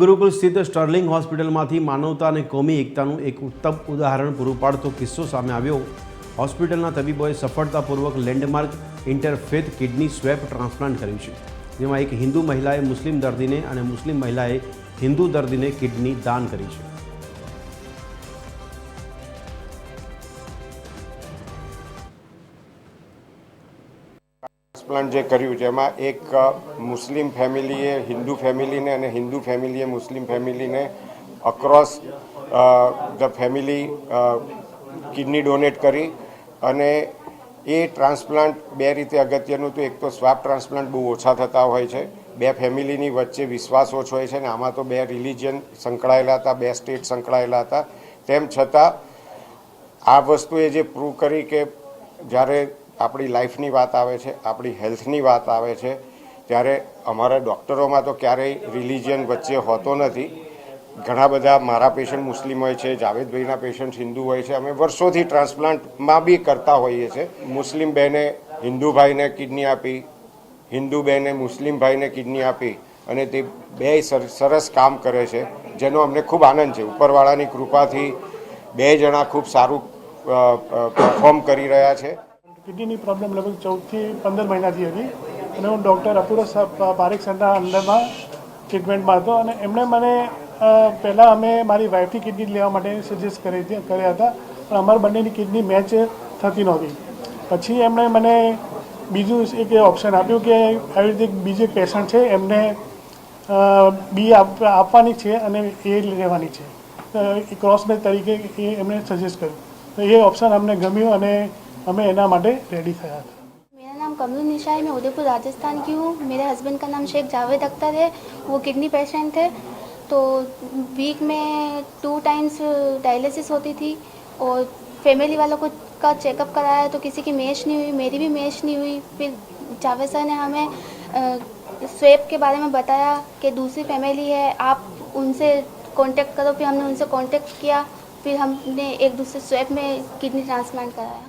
ગુરુકુલ સ્થિત સ્ટર્લિંગ હોસ્પિટલમાંથી માનવતા અને કોમી એકતાનું એક ઉત્તમ ઉદાહરણ પૂરું પાડતો કિસ્સો સામે આવ્યો। હોસ્પિટલના તબીબોએ સફળતાપૂર્વક landmark interfaith kidney swap transplant કર્યું છે, જેમાં એક હિન્દુ મહિલાએ મુસ્લિમ દર્દીને અને મુસ્લિમ મહિલાએ હિન્દુ દર્દીને કિડની દાન કરી છે। ટ્રાન્સપ્લાન્ટ જે કર્યું જેમાં એક મુસ્લિમ ફેમિલીએ હિન્દુ ફેમિલીને અને હિન્દુ ફેમિલીએ મુસ્લિમ ફેમિલીને across the family kidney donate કરી અને એ ટ્રાન્સપ્લાન્ટ બે રીતે અગત્યનું હતું। એક તો સ્વાબ ટ્રાન્સપ્લાન્ટ બહુ ઓછા થતા હોય છે, બે ફેમિલીની વચ્ચે વિશ્વાસ ઓછો હોય છે ને આમાં તો બે રિલિજન સંકળાયેલા હતા, બે સ્ટેટ સંકળાયેલા હતા। તેમ છતાં આ વસ્તુએ જે પ્રૂવ કરી કે જ્યારે આપણી લાઈફની વાત આવે છે, આપણી હેલ્થની વાત આવે છે, ત્યારે અમારા ડૉક્ટરોમાં તો ક્યારેય રિલિજિયન વચ્ચે હોતો નથી। ઘણા બધા મારા પેશન્ટ મુસ્લિમ હોય છે, જાવેદભાઈના પેશન્ટ હિન્દુ હોય છે, અમે વર્ષોથી ટ્રાન્સપ્લાન્ટમાં બી કરતા હોઈએ છીએ। મુસ્લિમ બહેને હિન્દુ ભાઈને કિડની આપી, હિન્દુ બહેને મુસ્લિમ ભાઈને કિડની આપી અને તે બે સરસ કામ કરે છે, જેનો અમને ખૂબ આનંદ છે। ઉપરવાળાની કૃપાથી બે જણા ખૂબ સારું પરફોર્મ કરી રહ્યા છે। કિડનીની પ્રોબ્લેમ લગભગ 14 થી 15 મહિનાથી હતી અને હું ડૉક્ટર અપૂર્વ પારેખ સરના અંડરમાં ટ્રીટમેન્ટમાં હતો અને એમણે મને પહેલાં અમે મારી વાઈફની કિડની લેવા માટે સજેસ્ટ કર્યા હતા, પણ અમારા બંનેની કિડની મેચ થતી નહોતી। પછી એમણે મને બીજું એક ઓપ્શન આપ્યું કે આવી રીતે બીજું એક પેશન્ટ છે, એમને બી આપવાની છે અને એ લેવાની છે, એ ક્રોસમેચ તરીકે એ એમણે સજેસ્ટ કર્યું, તો એ ઓપ્શન અમને ગમ્યું અને हमें एना माटे रेडी थया था। मेरा नाम कमरू निशा है, मैं उदयपुर राजस्थान की हूँ। मेरे हस्बैंड का नाम शेख जावेद अख्तर है, वो किडनी पेशेंट थे। तो वीक में 2 टाइम्स डायलिसिस होती थी और फैमिली वालों को का चेकअप कराया तो किसी की मैच नहीं हुई, मेरी भी मैच नहीं हुई। फिर जावेद सर ने हमें स्वेप के बारे में बताया कि दूसरी फैमिली है, आप उनसे कांटेक्ट करो। फिर हमने उनसे कांटेक्ट किया, फिर हमने एक दूसरे स्वेप में किडनी ट्रांसप्लांट कराया।